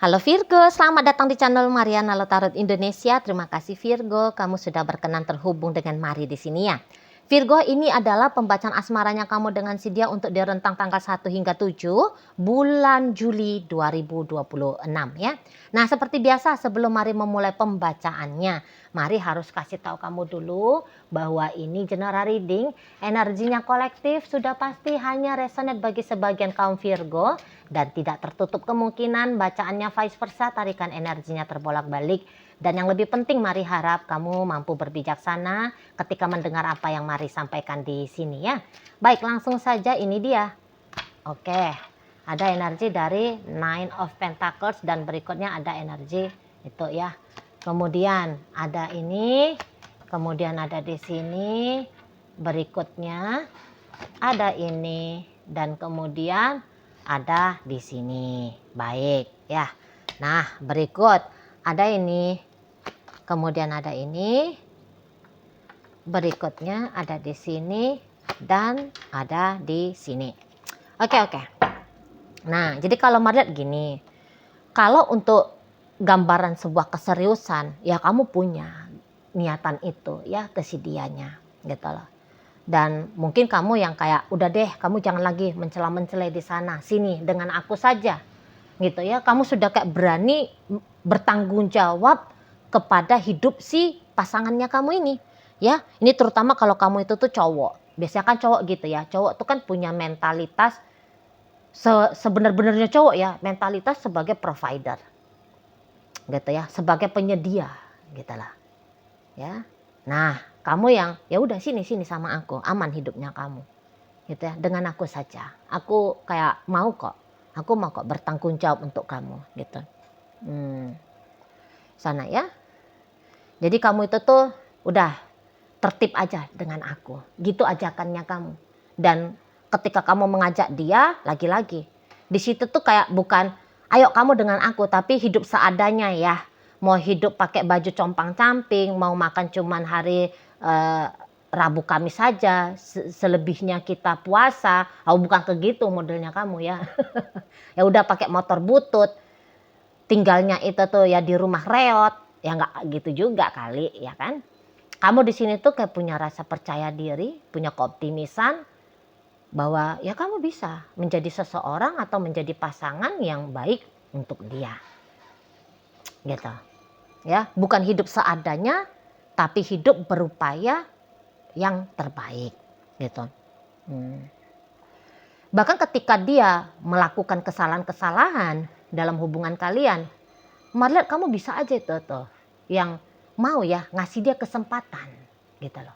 Halo Virgo, selamat datang di channel Mariana Tarot Indonesia. Terima kasih Virgo, kamu sudah berkenan terhubung dengan Mari di sini ya. Virgo, ini adalah pembacaan asmaranya kamu dengan si dia untuk di rentang tanggal 1 hingga 7 bulan Juli 2026 ya. Nah, seperti biasa sebelum Mari memulai pembacaannya, Mari harus kasih tahu kamu dulu bahwa ini general reading, energinya kolektif, sudah pasti hanya resonate bagi sebagian kaum Virgo dan tidak tertutup kemungkinan bacaannya vice versa, tarikan energinya terbolak-balik. Dan yang lebih penting, Mari harap kamu mampu berbijaksana ketika mendengar apa yang Mari sampaikan di sini ya. Baik, langsung saja ini dia. Oke, ada energi dari Nine of Pentacles dan berikutnya ada energi itu ya. Kemudian ada ini, kemudian ada di sini, berikutnya ada ini, dan kemudian ada di sini. Baik ya. Nah, berikut ada ini, kemudian ada ini, berikutnya ada di sini, dan ada di sini. Oke. Nah, jadi kalau Mari lihat gini, kalau untuk gambaran sebuah keseriusan, ya kamu punya niatan itu ya, kesediaannya gitu loh. Dan mungkin kamu yang kayak udah deh, kamu jangan lagi mencela-mencela di sana sini, dengan aku saja gitu ya. Kamu sudah kayak berani bertanggung jawab kepada hidup si pasangannya kamu ini ya. Ini terutama kalau kamu itu tuh cowok, biasanya kan cowok gitu ya, cowok tuh kan punya mentalitas sebenar-benarnya cowok ya, mentalitas sebagai provider gitu ya, sebagai penyedia gitu lah ya. Nah, kamu yang ya udah sini sama aku, aman hidupnya kamu gitu ya, dengan aku saja, aku kayak mau kok bertanggung jawab untuk kamu gitu. Sana ya. Jadi kamu itu tuh udah tertib aja dengan aku, gitu ajakannya kamu. Dan ketika kamu mengajak dia, lagi-lagi di situ tuh kayak bukan ayo kamu dengan aku, tapi hidup seadanya ya. Mau hidup pakai baju compang-camping, mau makan cuman hari Rabu Kamis saja, selebihnya kita puasa. Oh, bukan begitu modelnya kamu ya. Ya udah pakai motor butut, tinggalnya itu tuh ya di rumah reot, ya nggak gitu juga kali ya kan. Kamu di sini tuh kayak punya rasa percaya diri, punya keoptimisan bahwa ya kamu bisa menjadi seseorang atau menjadi pasangan yang baik untuk dia. Gitu. Ya, bukan hidup seadanya, tapi hidup berupaya yang terbaik gitu. Bahkan ketika dia melakukan kesalahan-kesalahan dalam hubungan kalian, Mari lihat kamu bisa aja itu tuh yang mau ya ngasih dia kesempatan gitu loh.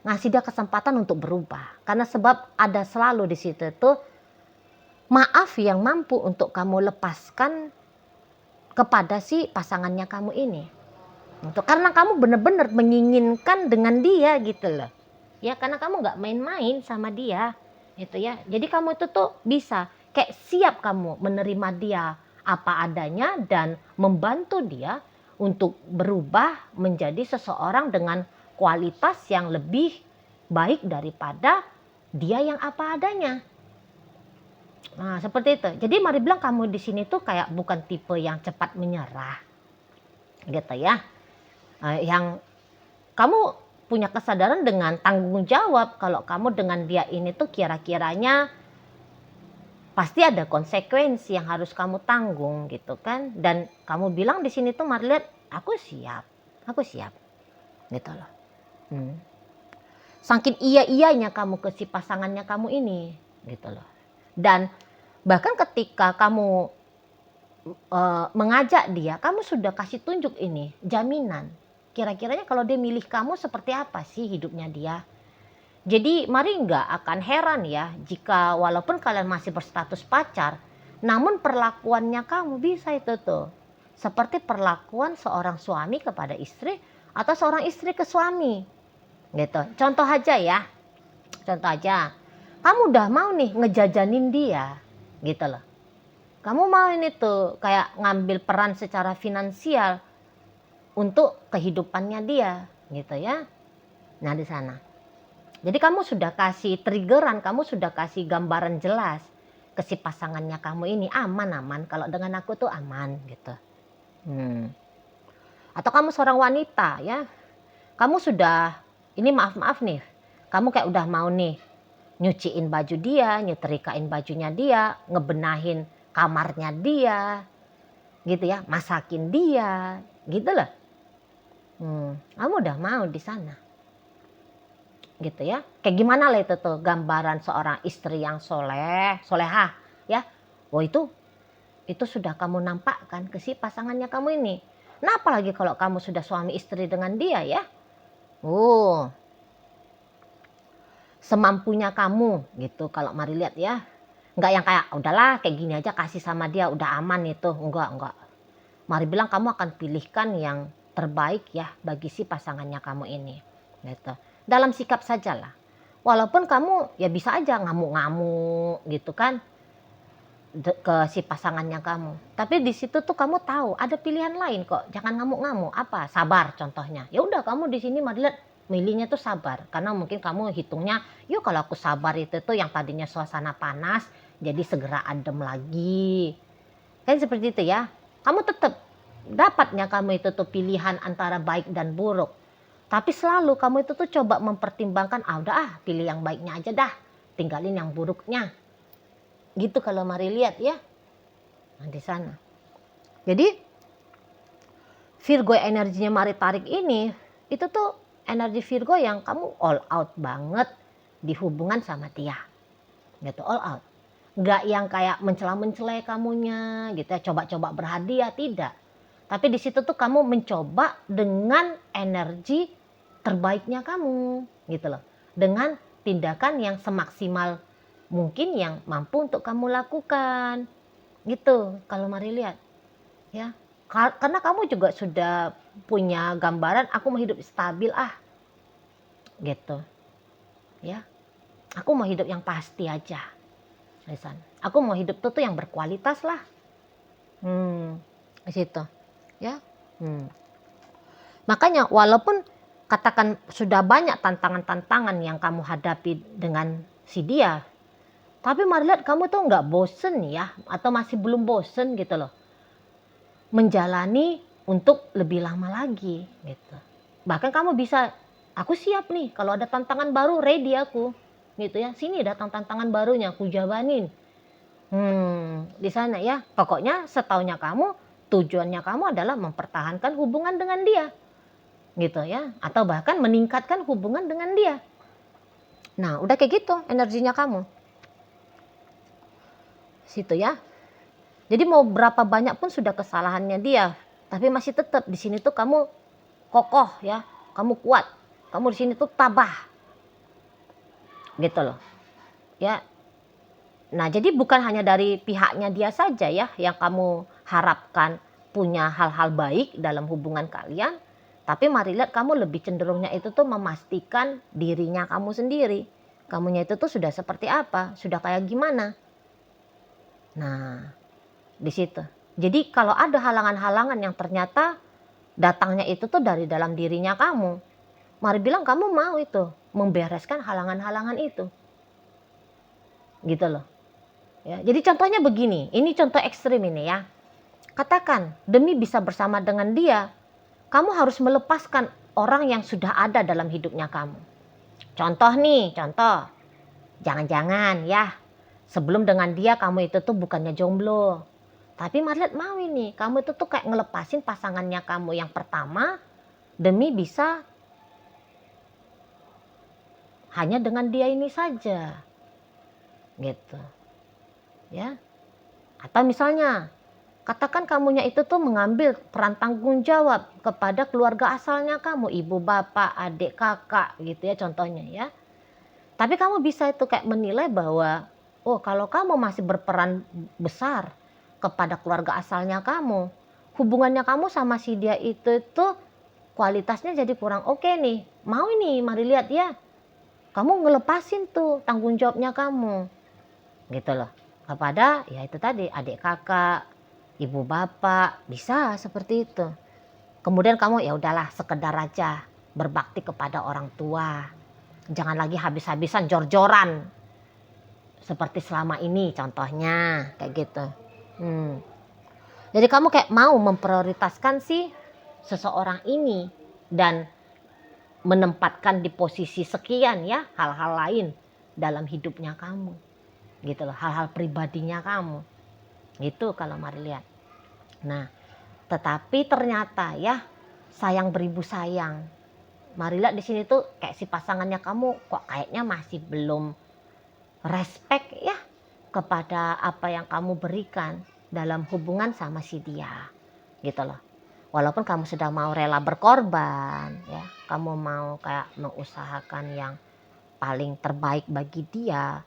Ngasih dia kesempatan untuk berubah. Karena sebab ada selalu di situ tuh maaf yang mampu untuk kamu lepaskan kepada si pasangannya kamu ini. Karena kamu benar-benar menginginkan dengan dia gitu loh. Ya karena kamu nggak main-main sama dia gitu ya. Jadi kamu itu tuh bisa kayak siap kamu menerima dia apa adanya dan membantu dia untuk berubah menjadi seseorang dengan kualitas yang lebih baik daripada dia yang apa adanya. Nah, seperti itu. Jadi Mari bilang kamu di sini tuh kayak bukan tipe yang cepat menyerah. Gitu ya. Yang kamu punya kesadaran dengan tanggung jawab kalau kamu dengan dia ini tuh kira-kiranya pasti ada konsekuensi yang harus kamu tanggung gitu kan. Dan kamu bilang di sini tuh Mari lihat aku siap gitu loh. Saking iya-iyanya kamu ke si pasangannya kamu ini gitu loh. Dan bahkan ketika kamu mengajak dia, kamu sudah kasih tunjuk ini jaminan. Kira-kiranya kalau dia milih kamu seperti apa sih hidupnya dia. Jadi Mari nggak akan heran ya jika walaupun kalian masih berstatus pacar, namun perlakuannya kamu bisa itu tuh seperti perlakuan seorang suami kepada istri atau seorang istri ke suami gitu. Contoh aja, kamu udah mau nih ngejajanin dia gitu loh. Kamu mau ini tuh kayak ngambil peran secara finansial untuk kehidupannya dia gitu ya. Nah di sana. Jadi kamu sudah kasih triggeran, kamu sudah kasih gambaran jelas ke si pasangannya kamu ini, aman-aman, kalau dengan aku tuh aman gitu. Atau kamu seorang wanita ya, kamu sudah, ini maaf nih, kamu kayak udah mau nih nyuciin baju dia, nyetrikain bajunya dia, ngebenahin kamarnya dia, gitu ya, masakin dia, gitu loh. Kamu udah mau di sana, gitu ya. Kayak gimana lah itu tuh gambaran seorang istri yang solehah, ya. Oh itu sudah kamu nampakkan ke si pasangannya kamu ini. Nah apalagi kalau kamu sudah suami istri dengan dia ya. Semampunya kamu gitu kalau mari lihat ya. Enggak yang kayak udahlah kayak gini aja kasih sama dia udah aman itu. Enggak. Mari bilang kamu akan pilihkan yang terbaik ya bagi si pasangannya kamu ini. Gitu. Dalam sikap sajalah. Walaupun kamu ya bisa aja ngamuk-ngamuk gitu kan ke si pasangannya kamu. Tapi di situ tuh kamu tahu ada pilihan lain kok. Jangan ngamuk-ngamuk. Apa? Sabar contohnya. Ya udah kamu di sini mari lihat milihnya tuh sabar. Karena mungkin kamu hitungnya, yuk kalau aku sabar itu tuh yang tadinya suasana panas jadi segera adem lagi. Kan seperti itu ya. Kamu tetap dapatnya kamu itu tuh pilihan antara baik dan buruk. Tapi selalu kamu itu tuh coba mempertimbangkan, pilih yang baiknya aja dah. Tinggalin yang buruknya. Gitu kalau mari lihat ya. Nah di sana. Jadi Virgo energinya mari tarik ini, itu tuh energi Virgo yang kamu all out banget di hubungan sama dia. Gitu, all out. Nggak yang kayak mencela-mencela kamunya gitu ya, coba-coba berhadiah, tidak. Tapi di situ tuh kamu mencoba dengan energi terbaiknya kamu gitu loh. Dengan tindakan yang semaksimal mungkin yang mampu untuk kamu lakukan. Gitu kalau mari lihat. Ya. Karena kamu juga sudah punya gambaran aku mau hidup stabil gitu. Ya. Aku mau hidup yang pasti aja. Aku mau hidup tuh yang berkualitas lah. Di situ. Ya. Makanya walaupun katakan sudah banyak tantangan-tantangan yang kamu hadapi dengan si dia, tapi mari lihat kamu tuh nggak bosen ya, atau masih belum bosen gitu loh, menjalani untuk lebih lama lagi gitu. Bahkan kamu bisa, aku siap nih kalau ada tantangan baru, ready aku gitu ya. Sini datang tantangan barunya, aku jabanin. Di sana ya. Pokoknya setaunya kamu, tujuannya kamu adalah mempertahankan hubungan dengan dia. Gitu ya. Atau bahkan meningkatkan hubungan dengan dia. Nah, udah kayak gitu energinya kamu. Situ ya. Jadi mau berapa banyak pun sudah kesalahannya dia, tapi masih tetap di sini tuh kamu kokoh ya. Kamu kuat. Kamu di sini tuh tabah. Gitu loh. Ya. Nah, jadi bukan hanya dari pihaknya dia saja ya yang kamu harapkan punya hal-hal baik dalam hubungan kalian, tapi mari lihat kamu lebih cenderungnya itu tuh memastikan dirinya kamu sendiri. Kamunya itu tuh sudah seperti apa, sudah kayak gimana. Nah, di situ. Jadi kalau ada halangan-halangan yang ternyata datangnya itu tuh dari dalam dirinya kamu, mari bilang kamu mau itu membereskan halangan-halangan itu. Gitu loh. Ya, jadi contohnya begini, ini contoh ekstrim ini ya. Katakan demi bisa bersama dengan dia, kamu harus melepaskan orang yang sudah ada dalam hidupnya kamu. Contoh, jangan-jangan ya sebelum dengan dia kamu itu tuh bukannya jomblo. Tapi mari lihat mau ini, kamu itu tuh kayak ngelepasin pasangannya kamu yang pertama demi bisa hanya dengan dia ini saja. Gitu. Ya. Atau misalnya katakan kamunya itu tuh mengambil peran tanggung jawab kepada keluarga asalnya kamu, ibu, bapak, adik, kakak gitu ya contohnya ya. Tapi kamu bisa itu kayak menilai bahwa kalau kamu masih berperan besar kepada keluarga asalnya kamu, hubungannya kamu sama si dia itu kualitasnya jadi kurang oke nih. Mau ini mari lihat ya. Kamu ngelepasin tuh tanggung jawabnya kamu. Gitu loh. Kepada ya itu tadi adik kakak, ibu bapak, bisa seperti itu. Kemudian kamu ya udahlah sekedar aja berbakti kepada orang tua. Jangan lagi habis-habisan jor-joran seperti selama ini contohnya kayak gitu. Jadi kamu kayak mau memprioritaskan si seseorang ini dan menempatkan di posisi sekian ya hal-hal lain dalam hidupnya kamu gitu loh, hal-hal pribadinya kamu gitu kalau mari lihat. Nah tetapi ternyata ya sayang beribu sayang, mari lihat di sini tuh kayak si pasangannya kamu kok kayaknya masih belum respect ya kepada apa yang kamu berikan dalam hubungan sama si dia gitu loh. Walaupun kamu sudah mau rela berkorban ya, kamu mau kayak mengusahakan yang paling terbaik bagi dia,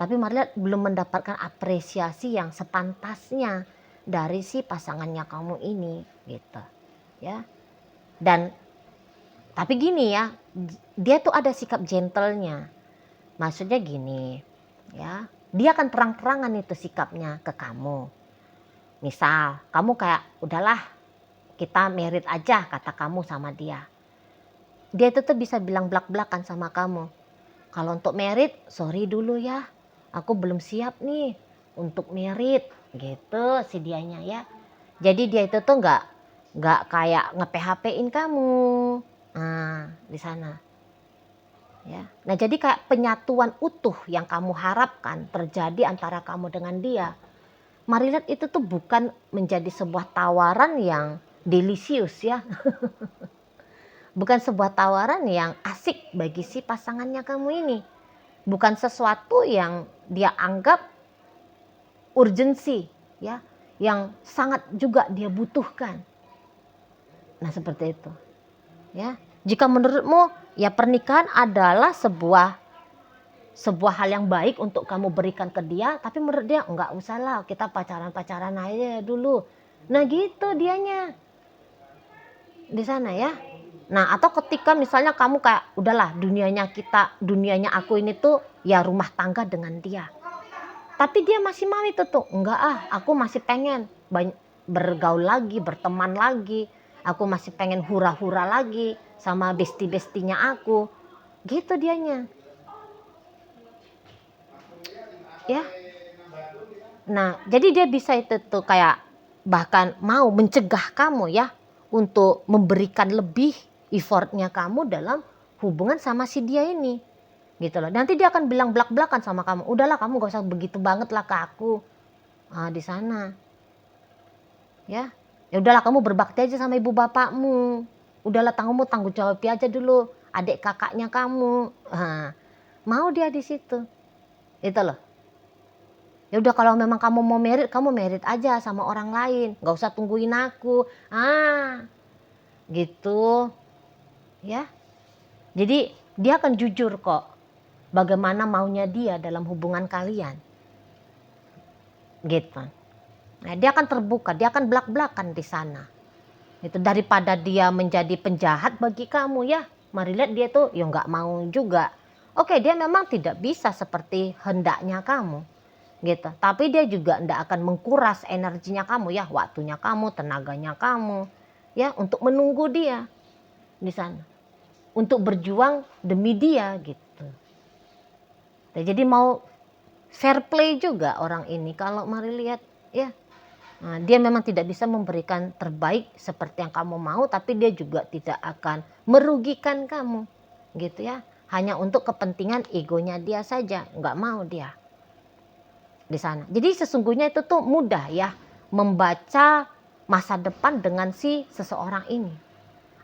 tapi mari lihat belum mendapatkan apresiasi yang sepantasnya dari si pasangannya kamu ini gitu ya. Dan tapi gini ya, dia tuh ada sikap gentlenya. Maksudnya gini ya, dia akan terang-terangan itu sikapnya ke kamu. Misal kamu kayak udahlah kita merit aja kata kamu sama dia. Dia itu tuh bisa bilang belak-belakan sama kamu. Kalau untuk merit, sorry dulu ya. Aku belum siap nih untuk merit gitu si dianya ya. Jadi dia itu tuh nggak kayak nge-PHP-in kamu. Nah, di sana. Ya. Nah, jadi kayak penyatuan utuh yang kamu harapkan terjadi antara kamu dengan dia. Mari lihat itu tuh bukan menjadi sebuah tawaran yang delisius ya. Bukan sebuah tawaran yang asik bagi si pasangannya kamu ini. Bukan sesuatu yang dia anggap urgensi ya, yang sangat juga dia butuhkan. Nah, seperti itu. Ya. Jika menurutmu ya pernikahan adalah sebuah hal yang baik untuk kamu berikan ke dia, tapi menurut dia enggak usah lah, kita pacaran-pacaran aja dulu. Nah, gitu dianya. Di sana ya. Nah, atau ketika misalnya kamu kayak udahlah dunianya aku ini tuh ya rumah tangga dengan dia. Tapi dia masih mau itu tuh, enggak aku masih pengen bergaul lagi, berteman lagi. Aku masih pengen hura-hura lagi sama besti-bestinya aku. Gitu dianya. Ya. Nah, jadi dia bisa itu tuh kayak bahkan mau mencegah kamu ya untuk memberikan lebih effortnya kamu dalam hubungan sama si dia ini gitu loh. Nanti dia akan bilang belak-belakan sama kamu, udahlah kamu gak usah begitu banget lah ke aku. Di sana ya udahlah kamu berbakti aja sama ibu bapakmu, udahlah kamu tanggung jawab aja dulu adik kakaknya kamu. Mau dia di situ itu loh. Ya udah kalau memang kamu mau merit aja sama orang lain, nggak usah tungguin aku. Gitu ya. Jadi dia akan jujur kok bagaimana maunya dia dalam hubungan kalian. Gitu. Nah, dia akan terbuka, dia akan belak-belakan di sana. Itu daripada dia menjadi penjahat bagi kamu ya. Mari lihat dia tuh ya nggak mau juga. Oke, dia memang tidak bisa seperti hendaknya kamu. Gitu. Tapi dia juga tidak akan mengkuras energinya kamu ya, waktunya kamu, tenaganya kamu ya untuk menunggu dia di sana. Untuk berjuang demi dia gitu. Nah, jadi mau fair play juga orang ini kalau mari lihat ya. Nah, dia memang tidak bisa memberikan terbaik seperti yang kamu mau, tapi dia juga tidak akan merugikan kamu gitu ya. Hanya untuk kepentingan egonya dia saja, nggak mau dia di sana. Jadi sesungguhnya itu tuh mudah ya membaca masa depan dengan si seseorang ini.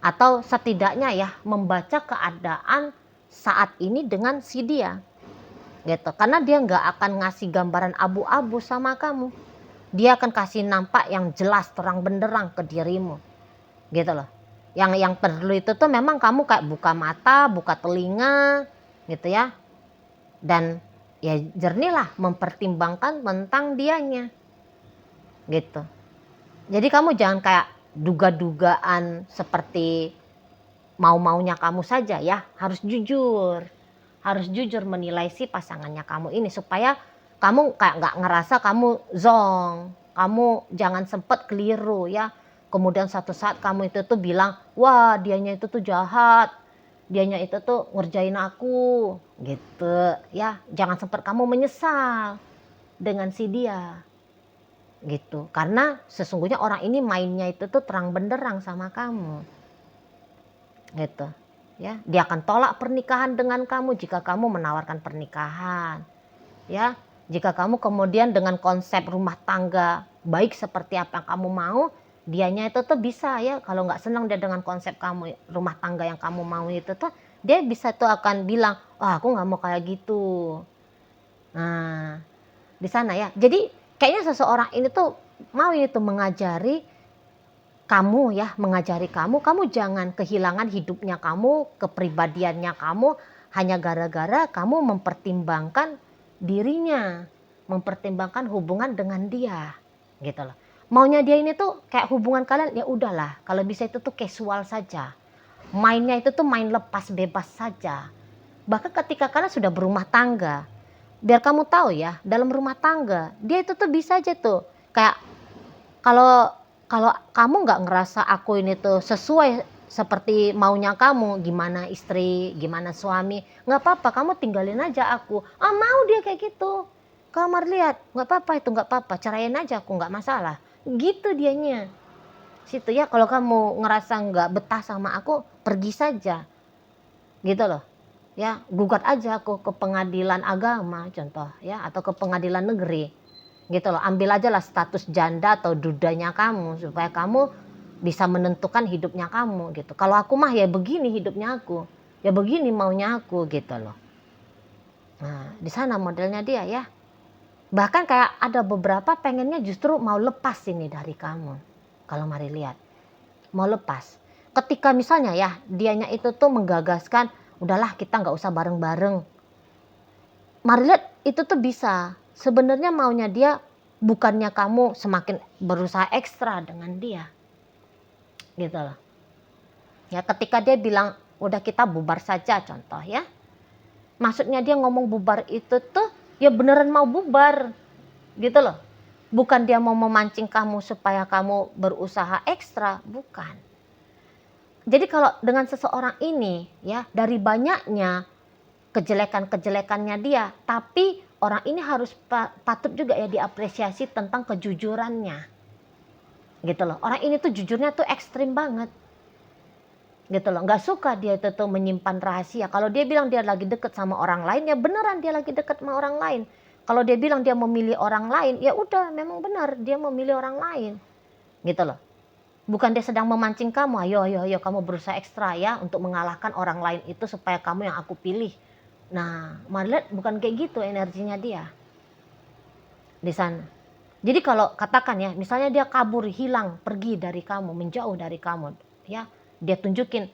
Atau setidaknya ya membaca keadaan saat ini dengan si dia. Gitu. Karena dia nggak akan ngasih gambaran abu-abu sama kamu. Dia akan kasih nampak yang jelas terang benderang ke dirimu. Gitu loh. Yang perlu itu tuh memang kamu kayak buka mata, buka telinga gitu ya. Dan ya jernihlah mempertimbangkan tentang dianya gitu. Jadi kamu jangan kayak duga-dugaan seperti mau-maunya kamu saja ya. Harus jujur menilai si pasangannya kamu ini supaya kamu kayak nggak ngerasa kamu zong, kamu jangan sempet keliru ya. Kemudian suatu saat kamu itu tuh bilang, wah dianya itu tuh jahat, dianya itu tuh ngerjain aku gitu ya. Jangan sempat kamu menyesal dengan si dia gitu, karena sesungguhnya orang ini mainnya itu tuh terang benderang sama kamu gitu ya. Dia akan tolak pernikahan dengan kamu jika kamu menawarkan pernikahan ya. Jika kamu kemudian dengan konsep rumah tangga baik seperti apa yang kamu mau, dianya itu tuh bisa ya, kalau nggak senang dia dengan konsep kamu rumah tangga yang kamu mau itu tuh, dia bisa tuh akan bilang, oh aku nggak mau kayak gitu. Nah di sana ya, jadi kayaknya seseorang ini tuh mau itu mengajari kamu ya, mengajari kamu jangan kehilangan hidupnya kamu, kepribadiannya kamu, hanya gara-gara kamu mempertimbangkan dirinya, mempertimbangkan hubungan dengan dia, gitu loh. Maunya dia ini tuh kayak hubungan kalian ya udahlah, kalau bisa itu tuh casual saja. Mainnya itu tuh main lepas bebas saja. Bahkan ketika kalian sudah berumah tangga, biar kamu tahu ya, dalam rumah tangga dia itu tuh bisa aja tuh kayak kalau kalau kamu nggak ngerasa aku ini tuh sesuai seperti maunya kamu, gimana istri, gimana suami, nggak apa-apa, kamu tinggalin aja aku. Ah mau dia kayak gitu. Kamar lihat, nggak apa-apa itu nggak apa-apa, ceraiin aja aku nggak masalah. Gitu dianya. Situ ya, kalau kamu ngerasa nggak betah sama aku, pergi saja. Gitu loh. Ya, gugat aja aku ke pengadilan agama contoh ya, atau ke pengadilan negeri gitu loh. Ambil aja lah status janda atau dudanya kamu supaya kamu bisa menentukan hidupnya kamu gitu. Kalau aku mah ya begini hidupnya aku, ya begini maunya aku gitu loh. Nah di sana modelnya dia ya. Bahkan kayak ada beberapa pengennya justru mau lepas ini dari kamu. Kalau mari lihat, mau lepas ketika misalnya ya dianya itu tuh menggagaskan, udahlah kita nggak usah bareng-bareng. Mari lihat itu tuh bisa. Sebenarnya maunya dia bukannya kamu semakin berusaha ekstra dengan dia. Gitu loh. Ya ketika dia bilang udah kita bubar saja contoh ya. Maksudnya dia ngomong bubar itu tuh ya beneran mau bubar. Gitu loh. Bukan dia mau memancing kamu supaya kamu berusaha ekstra, bukan. Jadi kalau dengan seseorang ini ya, dari banyaknya kejelekan-kejelekannya dia, tapi orang ini harus patut juga ya diapresiasi tentang kejujurannya. Gitu loh. Orang ini tuh jujurnya tuh ekstrim banget. Gitu loh. Nggak suka dia itu tuh menyimpan rahasia. Kalau dia bilang dia lagi deket sama orang lain, ya beneran dia lagi deket sama orang lain. Kalau dia bilang dia memilih orang lain, ya udah memang benar dia memilih orang lain. Gitu loh. Bukan dia sedang memancing kamu, ayo kamu berusaha ekstra ya untuk mengalahkan orang lain itu supaya kamu yang aku pilih. Nah, Marlet bukan kayak gitu energinya dia di sana. Jadi kalau katakan ya, misalnya dia kabur, hilang, pergi dari kamu, menjauh dari kamu, ya, dia tunjukin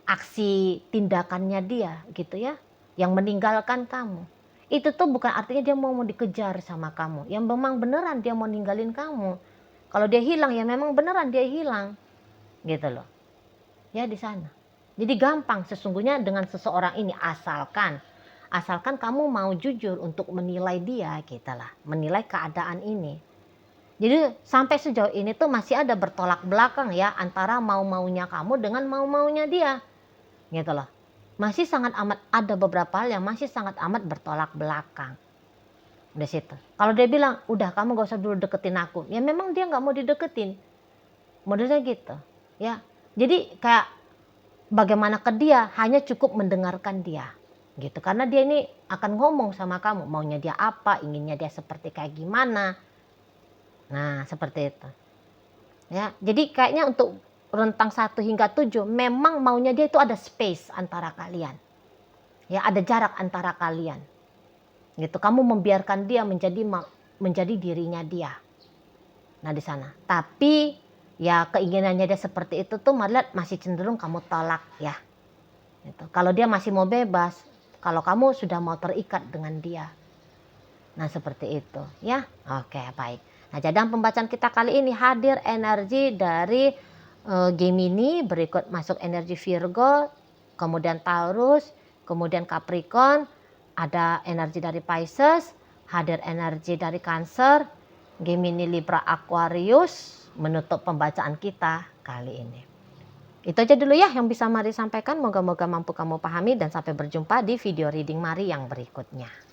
aksi tindakannya dia, gitu ya, yang meninggalkan kamu. Itu tuh bukan artinya dia mau dikejar sama kamu. Yang memang beneran dia mau ninggalin kamu. Kalau dia hilang ya memang beneran dia hilang, gitu loh. Ya di sana. Jadi gampang sesungguhnya dengan seseorang ini asalkan kamu mau jujur untuk menilai dia gitu lah, menilai keadaan ini. Jadi sampai sejauh ini tuh masih ada bertolak belakang ya antara mau-maunya kamu dengan mau-maunya dia. Gitu loh. Masih sangat amat ada beberapa hal yang masih sangat amat bertolak belakang. Di situ. Kalau dia bilang, "Udah kamu gak usah dulu deketin aku." Ya memang dia nggak mau dideketin. Modelnya gitu. Ya. Jadi kayak bagaimana ke dia hanya cukup mendengarkan dia gitu, karena dia ini akan ngomong sama kamu maunya dia apa, inginnya dia seperti kayak gimana. Nah seperti itu ya. Jadi kayaknya untuk rentang 1 hingga 7 memang maunya dia itu ada space antara kalian ya, ada jarak antara kalian gitu. Kamu membiarkan dia menjadi dirinya dia. Nah di sana tapi ya keinginannya dia seperti itu tuh Marlet masih cenderung kamu tolak ya. Gitu. Kalau dia masih mau bebas, kalau kamu sudah mau terikat dengan dia. Nah seperti itu ya. Oke baik. Nah jadi pembacaan kita kali ini hadir energi dari Gemini, berikut masuk energi Virgo, kemudian Taurus, kemudian Capricorn, ada energi dari Pisces, hadir energi dari Cancer, Gemini, Libra, Aquarius, menutup pembacaan kita kali ini. Itu aja dulu ya yang bisa Mari sampaikan. Moga-moga mampu kamu pahami dan sampai berjumpa di video reading Mari yang berikutnya.